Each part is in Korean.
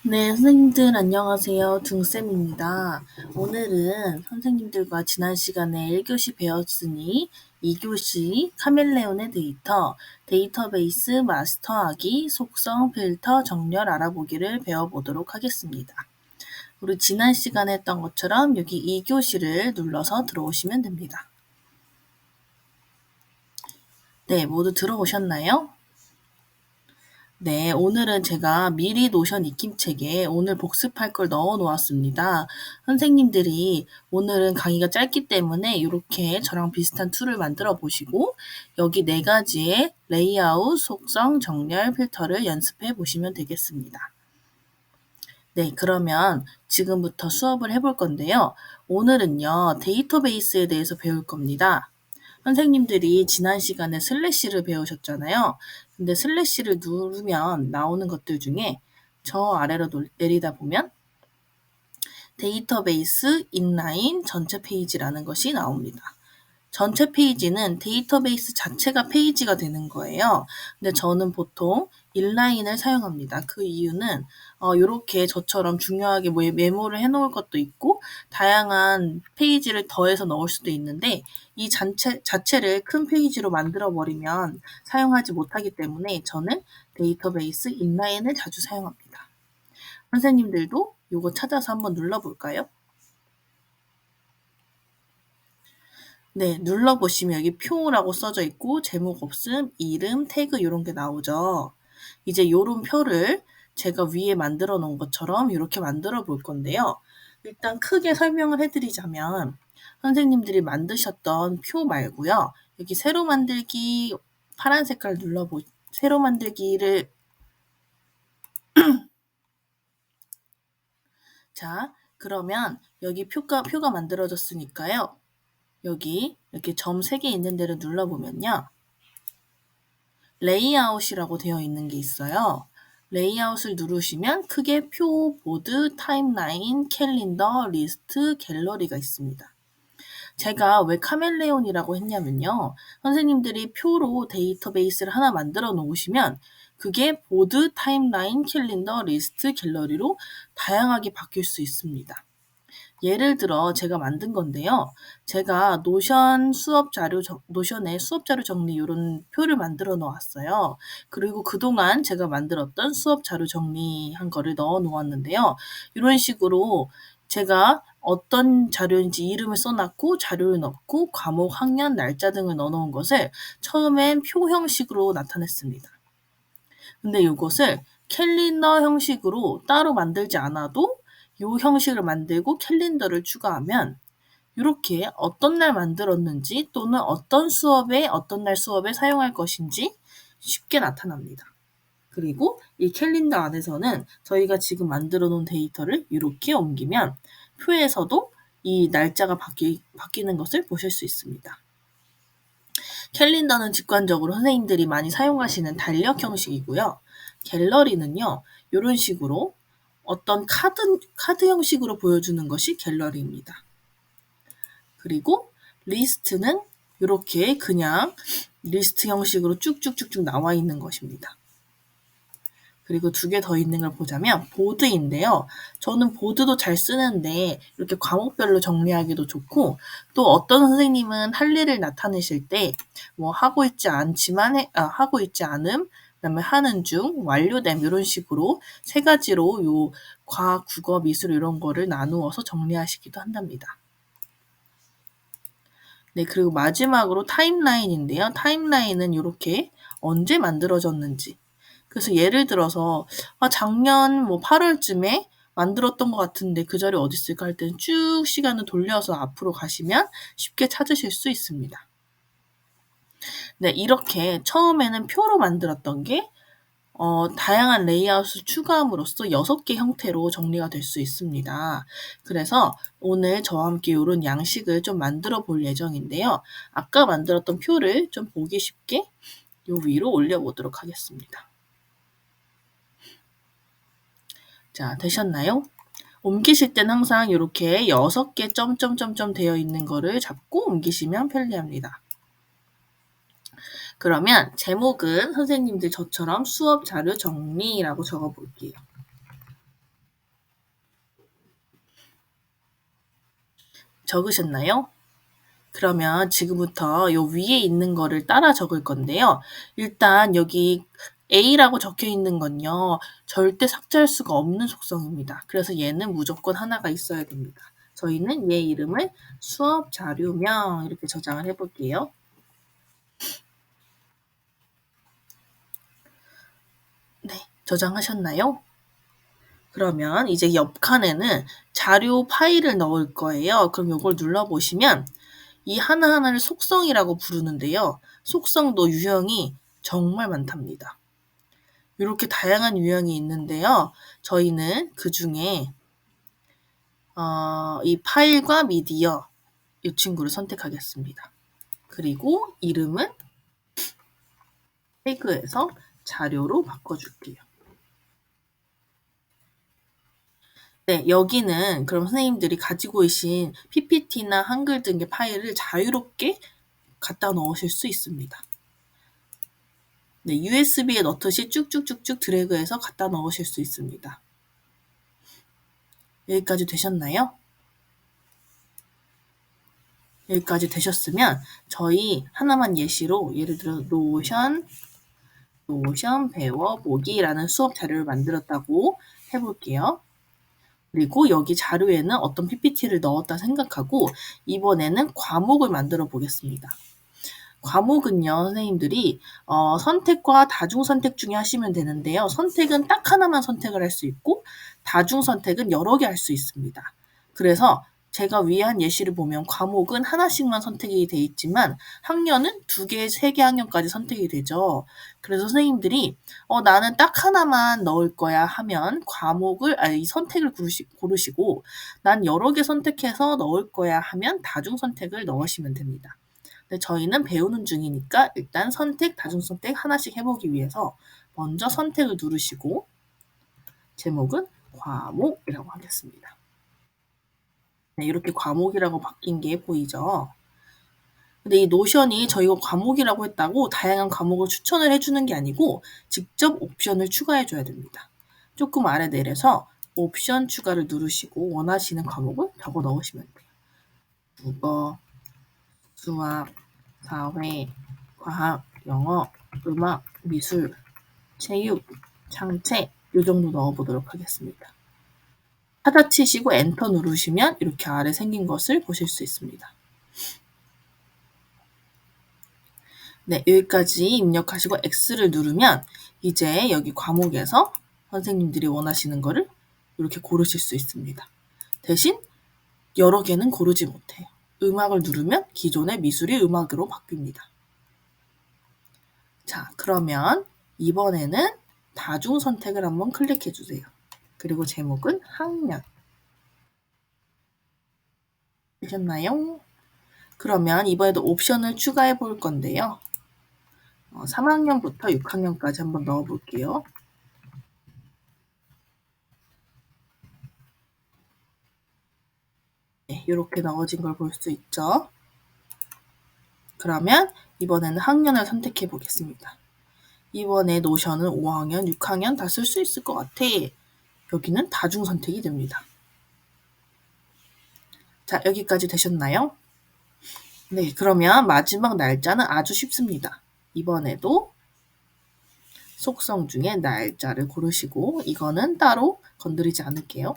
네, 선생님들 안녕하세요. 중쌤입니다. 오늘은 선생님들과 지난 시간에 1교시 배웠으니 2교시 카멜레온의 데이터베이스 마스터하기, 속성, 필터, 정렬 알아보기를 배워보도록 하겠습니다. 우리 지난 시간에 했던 것처럼 여기 2교시를 눌러서 들어오시면 됩니다. 네, 모두 들어오셨나요? 네, 오늘은 제가 미리 노션 익힘책에 오늘 복습할 걸 넣어 놓았습니다. 선생님들이 오늘은 강의가 짧기 때문에 이렇게 저랑 비슷한 툴을 만들어 보시고 여기 4가지의 레이아웃, 속성, 정렬, 필터를 연습해 보시면 되겠습니다. 네, 그러면 지금부터 수업을 해볼 건데요. 오늘은요, 데이터베이스에 대해서 배울 겁니다. 선생님들이 지난 시간에 슬래시를 배우셨잖아요. 근데 슬래시를 누르면 나오는 것들 중에 저 아래로 내리다 보면 데이터베이스 인라인 전체 페이지라는 것이 나옵니다. 전체 페이지는 데이터베이스 자체가 페이지가 되는 거예요. 근데 저는 보통 인라인을 사용합니다. 그 이유는 이렇게 저처럼 중요하게 메모를 해놓을 것도 있고 다양한 페이지를 더해서 넣을 수도 있는데 이 자체를 큰 페이지로 만들어버리면 사용하지 못하기 때문에 저는 데이터베이스 인라인을 자주 사용합니다. 선생님들도 이거 찾아서 한번 눌러볼까요? 네, 눌러보시면 여기 표라고 써져 있고 제목 없음, 이름, 태그 이런 게 나오죠. 이제 요런 표를 제가 위에 만들어 놓은 것처럼 이렇게 만들어 볼 건데요. 일단 크게 설명을 해드리자면 선생님들이 만드셨던 표 말고요. 여기 새로 만들기 파란 색깔 새로 만들기를 자, 그러면 여기 표가 만들어졌으니까요. 여기 이렇게 점 3개 있는 데를 눌러보면요. 레이아웃이라고 되어 있는 게 있어요. 레이아웃을 누르시면 크게 표, 보드, 타임라인, 캘린더, 리스트, 갤러리가 있습니다. 제가 왜 카멜레온이라고 했냐면요. 선생님들이 표로 데이터베이스를 하나 만들어 놓으시면 그게 보드, 타임라인, 캘린더, 리스트, 갤러리로 다양하게 바뀔 수 있습니다. 예를 들어 제가 만든 건데요. 제가 노션의 수업 자료 정리 이런 표를 만들어 놓았어요. 그리고 그동안 제가 만들었던 수업 자료 정리한 거를 넣어 놓았는데요. 이런 식으로 제가 어떤 자료인지 이름을 써놨고 자료를 넣고 과목, 학년, 날짜 등을 넣어 놓은 것을 처음엔 표 형식으로 나타냈습니다. 근데 이것을 캘린더 형식으로 따로 만들지 않아도 이 형식을 만들고 캘린더를 추가하면 이렇게 어떤 날 만들었는지 또는 어떤 날 수업에 사용할 것인지 쉽게 나타납니다. 그리고 이 캘린더 안에서는 저희가 지금 만들어 놓은 데이터를 이렇게 옮기면 표에서도 이 날짜가 바뀌는 것을 보실 수 있습니다. 캘린더는 직관적으로 선생님들이 많이 사용하시는 달력 형식이고요. 갤러리는요, 이런 식으로 어떤 카드 형식으로 보여주는 것이 갤러리입니다. 그리고 리스트는 이렇게 그냥 리스트 형식으로 쭉쭉쭉쭉 나와 있는 것입니다. 그리고 2개 더 있는 걸 보자면 보드인데요. 저는 보드도 잘 쓰는데 이렇게 과목별로 정리하기도 좋고 또 어떤 선생님은 할 일을 나타내실 때 뭐 하고 있지 않음, 그다음에 하는 중, 완료됨 이런 식으로 3가지로 요 과학, 국어, 미술 이런 거를 나누어서 정리하시기도 한답니다. 네, 그리고 마지막으로 타임라인인데요. 타임라인은 이렇게 언제 만들어졌는지. 그래서 예를 들어서 작년 8월쯤에 만들었던 것 같은데 그 자리 어디 있을까 할 때는 쭉 시간을 돌려서 앞으로 가시면 쉽게 찾으실 수 있습니다. 네, 이렇게 처음에는 표로 만들었던 게 다양한 레이아웃을 추가함으로써 6개 형태로 정리가 될 수 있습니다. 그래서 오늘 저와 함께 이런 양식을 좀 만들어 볼 예정인데요. 아까 만들었던 표를 좀 보기 쉽게 요 위로 올려보도록 하겠습니다. 자, 되셨나요? 옮기실 땐 항상 이렇게 6개 점점점점 되어 있는 거를 잡고 옮기시면 편리합니다. 그러면 제목은 선생님들 저처럼 수업 자료 정리라고 적어볼게요. 적으셨나요? 그러면 지금부터 요 위에 있는 거를 따라 적을 건데요. 일단 여기 A라고 적혀 있는 건요. 절대 삭제할 수가 없는 속성입니다. 그래서 얘는 무조건 하나가 있어야 됩니다. 저희는 얘 이름을 수업 자료명 이렇게 저장을 해볼게요. 네, 저장하셨나요? 그러면 이제 옆 칸에는 자료 파일을 넣을 거예요. 그럼 이걸 눌러보시면 이 하나하나를 속성이라고 부르는데요. 속성도 유형이 정말 많답니다. 이렇게 다양한 유형이 있는데요. 저희는 그 중에 이 파일과 미디어 이 친구를 선택하겠습니다. 그리고 이름은 태그에서 자료로 바꿔줄게요. 네, 여기는 그럼 선생님들이 가지고 계신 PPT나 한글 등의 파일을 자유롭게 갖다 넣으실 수 있습니다. 네, USB에 넣듯이 쭉쭉쭉쭉 드래그해서 갖다 넣으실 수 있습니다. 여기까지 되셨나요? 여기까지 되셨으면 저희 하나만 예시로 예를 들어 노션 배워보기라는 수업 자료를 만들었다고 해볼게요. 그리고 여기 자료에는 어떤 PPT를 넣었다 생각하고 이번에는 과목을 만들어 보겠습니다. 과목은요, 선생님들이 선택과 다중 선택 중에 하시면 되는데요. 선택은 딱 하나만 선택을 할 수 있고 다중 선택은 여러 개 할 수 있습니다. 그래서 제가 위에 한 예시를 보면 과목은 하나씩만 선택이 돼 있지만 학년은 2개, 3개 학년까지 선택이 되죠. 그래서 선생님들이 나는 딱 하나만 넣을 거야 하면 이 선택을 고르시고 난 여러 개 선택해서 넣을 거야 하면 다중 선택을 넣으시면 됩니다. 근데 저희는 배우는 중이니까 일단 선택, 다중 선택 하나씩 해보기 위해서 먼저 선택을 누르시고 제목은 과목이라고 하겠습니다. 네, 이렇게 과목이라고 바뀐 게 보이죠? 근데 이 노션이 저희가 과목이라고 했다고 다양한 과목을 추천을 해주는 게 아니고 직접 옵션을 추가해줘야 됩니다. 조금 아래 내려서 옵션 추가를 누르시고 원하시는 과목을 적어 넣으시면 돼요. 국어, 수학, 사회, 과학, 영어, 음악, 미술, 체육, 창체 이 정도 넣어보도록 하겠습니다. 하다 치시고 엔터 누르시면 이렇게 아래 생긴 것을 보실 수 있습니다. 네, 여기까지 입력하시고 X를 누르면 이제 여기 과목에서 선생님들이 원하시는 거를 이렇게 고르실 수 있습니다. 대신 여러 개는 고르지 못해요. 음악을 누르면 기존의 미술이 음악으로 바뀝니다. 자, 그러면 이번에는 다중 선택을 한번 클릭해 주세요. 그리고 제목은 학년. 되셨나요? 그러면 이번에도 옵션을 추가해 볼 건데요. 3학년부터 6학년까지 한번 넣어 볼게요. 네, 이렇게 넣어진 걸 볼 수 있죠. 그러면 이번에는 학년을 선택해 보겠습니다. 이번에 노션은 5학년, 6학년 다 쓸 수 있을 것 같아. 여기는 다중 선택이 됩니다. 자, 여기까지 되셨나요? 네, 그러면 마지막 날짜는 아주 쉽습니다. 이번에도 속성 중에 날짜를 고르시고 이거는 따로 건드리지 않을게요.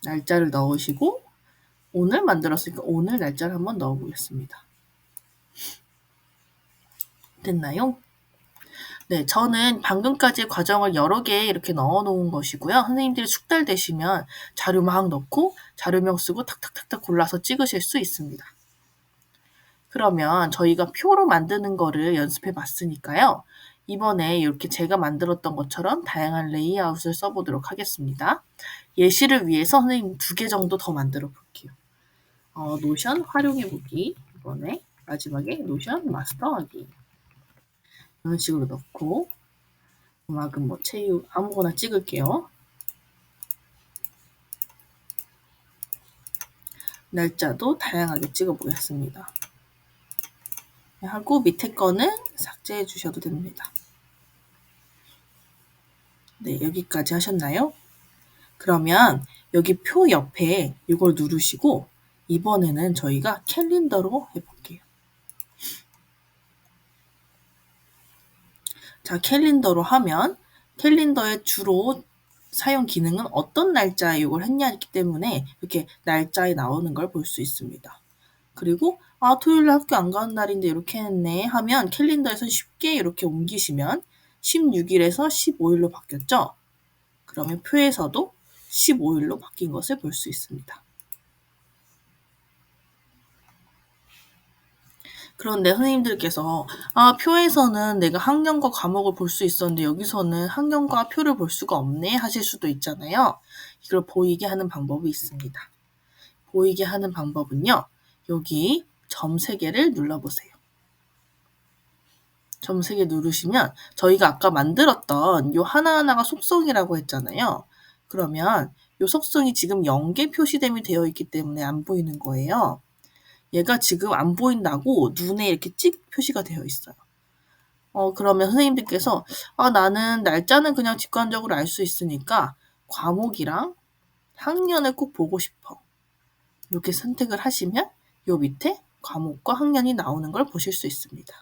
날짜를 넣으시고 오늘 만들었으니까 오늘 날짜를 한번 넣어보겠습니다. 됐나요? 네, 저는 방금까지 과정을 여러 개 이렇게 넣어 놓은 것이고요. 선생님들이 숙달되시면 자료 막 넣고 자료명 쓰고 탁탁탁탁 골라서 찍으실 수 있습니다. 그러면 저희가 표로 만드는 거를 연습해 봤으니까요. 이번에 이렇게 제가 만들었던 것처럼 다양한 레이아웃을 써보도록 하겠습니다. 예시를 위해서 선생님 2개 정도 더 만들어 볼게요. 노션 활용해보기. 이번에 마지막에 노션 마스터하기. 이런 식으로 넣고 음악은 뭐 체육 아무거나 찍을게요. 날짜도 다양하게 찍어보겠습니다. 하고 밑에 거는 삭제해 주셔도 됩니다. 네, 여기까지 하셨나요? 그러면 여기 표 옆에 이걸 누르시고 이번에는 저희가 캘린더로 해볼게요. 자, 캘린더로 하면 캘린더의 주로 사용 기능은 어떤 날짜에 이걸 했냐기 때문에 이렇게 날짜에 나오는 걸 볼 수 있습니다. 그리고 토요일에 학교 안 가는 날인데 이렇게 했네 하면 캘린더에서 쉽게 이렇게 옮기시면 16일에서 15일로 바뀌었죠? 그러면 표에서도 15일로 바뀐 것을 볼 수 있습니다. 그런데 선생님들께서 표에서는 내가 학년과 과목을 볼 수 있었는데 여기서는 학년과 표를 볼 수가 없네 하실 수도 있잖아요. 이걸 보이게 하는 방법이 있습니다. 보이게 하는 방법은요. 여기 점 3개를 눌러보세요. 점 3개 누르시면 저희가 아까 만들었던 요 하나하나가 속성이라고 했잖아요. 그러면 요 속성이 지금 0개 표시됨이 되어 있기 때문에 안 보이는 거예요. 얘가 지금 안 보인다고 눈에 이렇게 찍 표시가 되어 있어요. 그러면 선생님들께서 나는 날짜는 그냥 직관적으로 알 수 있으니까 과목이랑 학년을 꼭 보고 싶어. 이렇게 선택을 하시면 요 밑에 과목과 학년이 나오는 걸 보실 수 있습니다.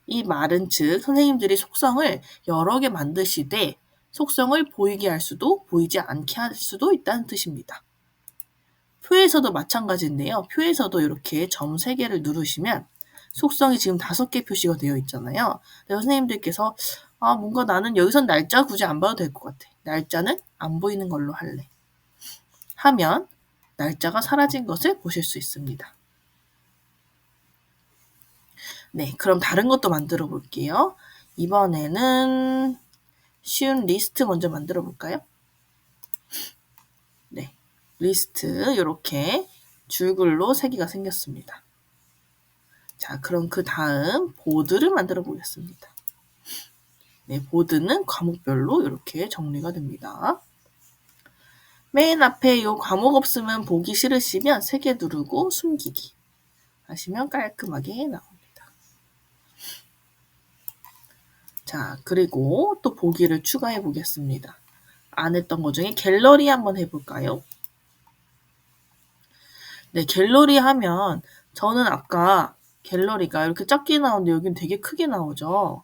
이 말은 즉 선생님들이 속성을 여러 개 만드시되 속성을 보이게 할 수도 보이지 않게 할 수도 있다는 뜻입니다. 표에서도 마찬가지인데요. 표에서도 이렇게 점 3개를 누르시면 속성이 지금 5개 표시가 되어 있잖아요. 선생님들께서 뭔가 나는 여기선 날짜 굳이 안 봐도 될 것 같아. 날짜는 안 보이는 걸로 할래. 하면 날짜가 사라진 것을 보실 수 있습니다. 네, 그럼 다른 것도 만들어 볼게요. 이번에는 쉬운 리스트 먼저 만들어 볼까요? 네, 리스트 이렇게 줄글로 3개가 생겼습니다. 자, 그럼 그 다음 보드를 만들어 보겠습니다. 네, 보드는 과목별로 이렇게 정리가 됩니다. 맨 앞에 이 과목 없으면 보기 싫으시면 3개 누르고 숨기기 하시면 깔끔하게 나옵니다. 자, 그리고 또 보기를 추가해 보겠습니다. 안 했던 것 중에 갤러리 한번 해볼까요? 네, 갤러리 하면 저는 아까 갤러리가 이렇게 작게 나오는데 여기는 되게 크게 나오죠.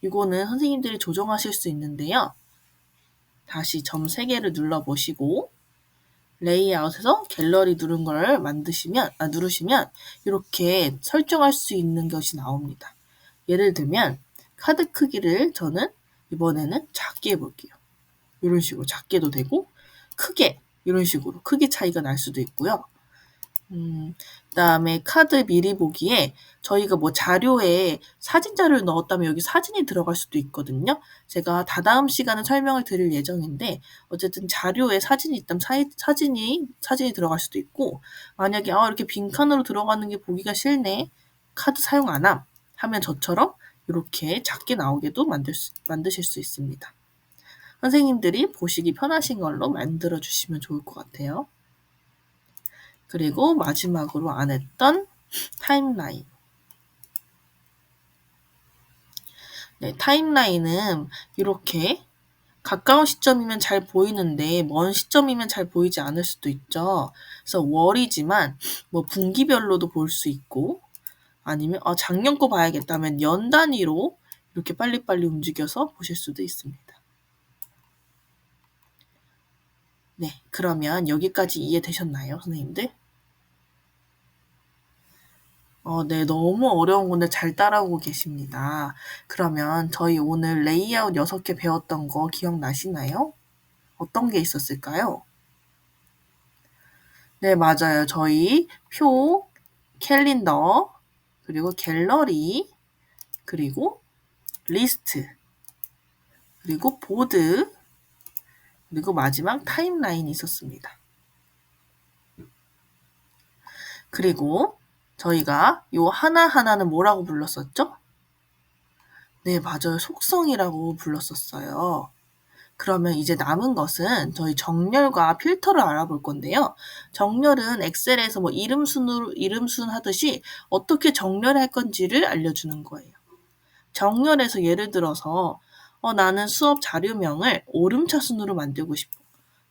이거는 선생님들이 조정하실 수 있는데요. 다시 점 3개를 눌러보시고 레이아웃에서 갤러리 누른 걸 누르시면 이렇게 설정할 수 있는 것이 나옵니다. 예를 들면 카드 크기를 저는 이번에는 작게 해볼게요. 이런 식으로 작게도 되고 크게 이런 식으로 크기 차이가 날 수도 있고요. 그다음에 카드 미리 보기에 저희가 뭐 자료에 사진 자료를 넣었다면 여기 사진이 들어갈 수도 있거든요. 제가 다다음 시간에 설명을 드릴 예정인데 어쨌든 자료에 사진이 있다면 사진이 들어갈 수도 있고 만약에 이렇게 빈칸으로 들어가는 게 보기가 싫네. 카드 사용 안 함. 하면 저처럼 이렇게 작게 나오게도 만드실 수 있습니다. 선생님들이 보시기 편하신 걸로 만들어 주시면 좋을 것 같아요. 그리고 마지막으로 안 했던 타임라인. 네, 타임라인은 이렇게 가까운 시점이면 잘 보이는데 먼 시점이면 잘 보이지 않을 수도 있죠. 그래서 월이지만 뭐 분기별로도 볼 수 있고 아니면 작년 거 봐야겠다면 연 단위로 이렇게 빨리빨리 움직여서 보실 수도 있습니다. 네, 그러면 여기까지 이해되셨나요, 선생님들? 네, 너무 어려운 건데 잘 따라오고 계십니다. 그러면 저희 오늘 레이아웃 6개 배웠던 거 기억나시나요? 어떤 게 있었을까요? 네, 맞아요. 저희 표, 캘린더, 그리고 갤러리, 그리고 리스트, 그리고 보드, 그리고 마지막 타임라인이 있었습니다. 그리고 저희가 요 하나하나는 뭐라고 불렀었죠? 네, 맞아요. 속성이라고 불렀었어요. 그러면 이제 남은 것은 저희 정렬과 필터를 알아볼 건데요. 정렬은 엑셀에서 뭐 이름순 하듯이 어떻게 정렬할 건지를 알려주는 거예요. 정렬에서 예를 들어서 나는 수업 자료명을 오름차 순으로 만들고 싶어.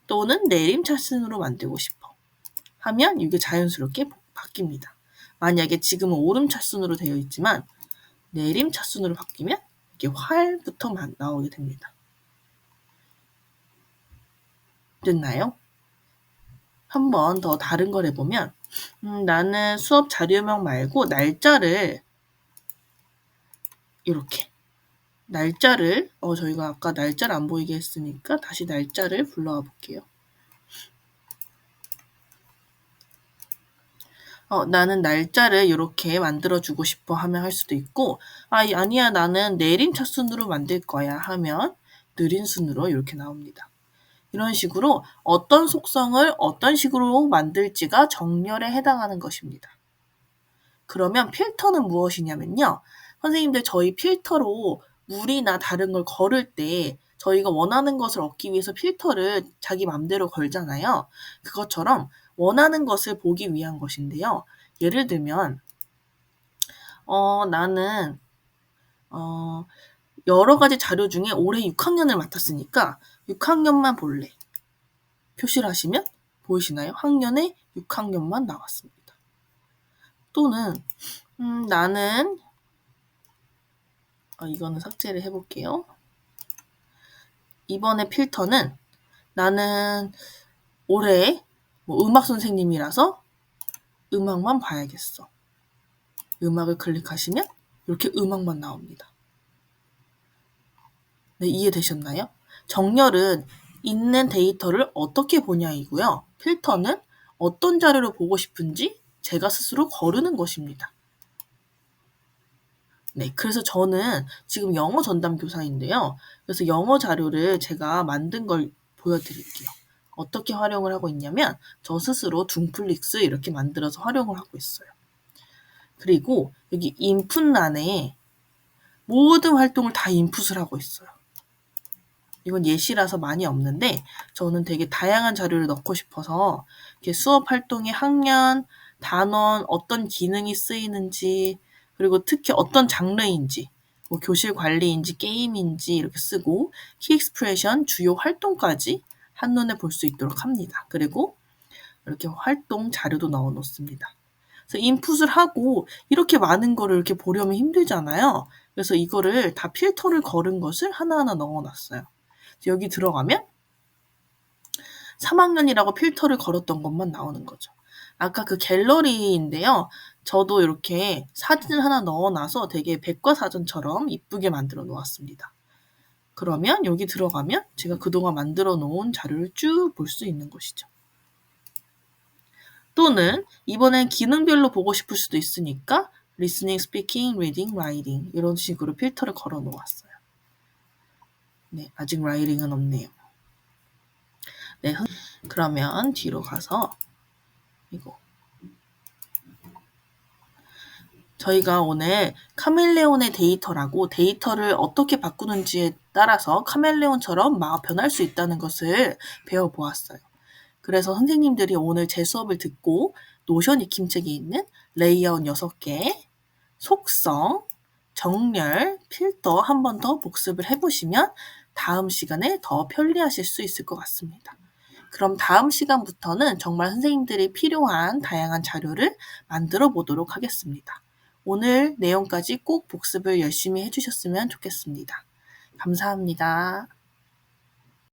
또는 내림차순으로 만들고 싶어 하면 이게 자연스럽게 바뀝니다. 만약에 지금은 오름차순으로 되어 있지만 내림차순으로 바뀌면 이렇게 활부터 나오게 됩니다. 됐나요? 한 번 더 다른 걸 해보면 나는 수업 자료명 말고 날짜를 이렇게 날짜를 저희가 아까 날짜를 안 보이게 했으니까 다시 날짜를 불러와 볼게요. 나는 날짜를 이렇게 만들어주고 싶어 하면 할 수도 있고 아니야 나는 내림차순으로 만들 거야 하면 느린 순으로 이렇게 나옵니다. 이런 식으로 어떤 속성을 어떤 식으로 만들지가 정렬에 해당하는 것입니다. 그러면 필터는 무엇이냐면요. 선생님들 저희 필터로 물이나 다른 걸 걸을 때 저희가 원하는 것을 얻기 위해서 필터를 자기 맘대로 걸잖아요. 그것처럼 원하는 것을 보기 위한 것인데요. 예를 들면 나는 여러 가지 자료 중에 올해 6학년을 맡았으니까 6학년만 볼래. 표시를 하시면 보이시나요? 학년에 6학년만 나왔습니다. 또는 나는 이거는 삭제를 해볼게요. 이번에 필터는 나는 올해 음악 선생님이라서 음악만 봐야겠어. 음악을 클릭하시면 이렇게 음악만 나옵니다. 네, 이해되셨나요? 정렬은 있는 데이터를 어떻게 보냐이고요. 필터는 어떤 자료를 보고 싶은지 제가 스스로 거르는 것입니다. 네, 그래서 저는 지금 영어 전담 교사인데요. 그래서 영어 자료를 제가 만든 걸 보여드릴게요. 어떻게 활용을 하고 있냐면 저 스스로 둠플릭스 이렇게 만들어서 활용을 하고 있어요. 그리고 여기 인풋란에 모든 활동을 다 인풋을 하고 있어요. 이건 예시라서 많이 없는데 저는 되게 다양한 자료를 넣고 싶어서 이렇게 수업 활동의 학년, 단원, 어떤 기능이 쓰이는지 그리고 특히 어떤 장르인지 뭐 교실 관리인지 게임인지 이렇게 쓰고 키 익스프레션 주요 활동까지 한눈에 볼 수 있도록 합니다. 그리고 이렇게 활동 자료도 넣어 놓습니다. 그래서 인풋을 하고 이렇게 많은 거를 이렇게 보려면 힘들잖아요. 그래서 이거를 다 필터를 걸은 것을 하나하나 넣어 놨어요. 여기 들어가면 3학년이라고 필터를 걸었던 것만 나오는 거죠. 아까 그 갤러리인데요. 저도 이렇게 사진을 하나 넣어놔서 되게 백과사전처럼 이쁘게 만들어 놓았습니다. 그러면 여기 들어가면 제가 그동안 만들어 놓은 자료를 쭉 볼 수 있는 것이죠. 또는 이번엔 기능별로 보고 싶을 수도 있으니까 listening, speaking, reading, writing 이런 식으로 필터를 걸어 놓았어요. 네, 아직 writing은 없네요. 네, 그러면 뒤로 가서 이거 저희가 오늘 카멜레온의 데이터라고 데이터를 어떻게 바꾸는지에 따라서 카멜레온처럼 변할 수 있다는 것을 배워보았어요. 그래서 선생님들이 오늘 제 수업을 듣고 노션 익힘책에 있는 레이아웃 6개, 속성, 정렬, 필터 한 번 더 복습을 해보시면 다음 시간에 더 편리하실 수 있을 것 같습니다. 그럼 다음 시간부터는 정말 선생님들이 필요한 다양한 자료를 만들어 보도록 하겠습니다. 오늘 내용까지 꼭 복습을 열심히 해주셨으면 좋겠습니다. 감사합니다.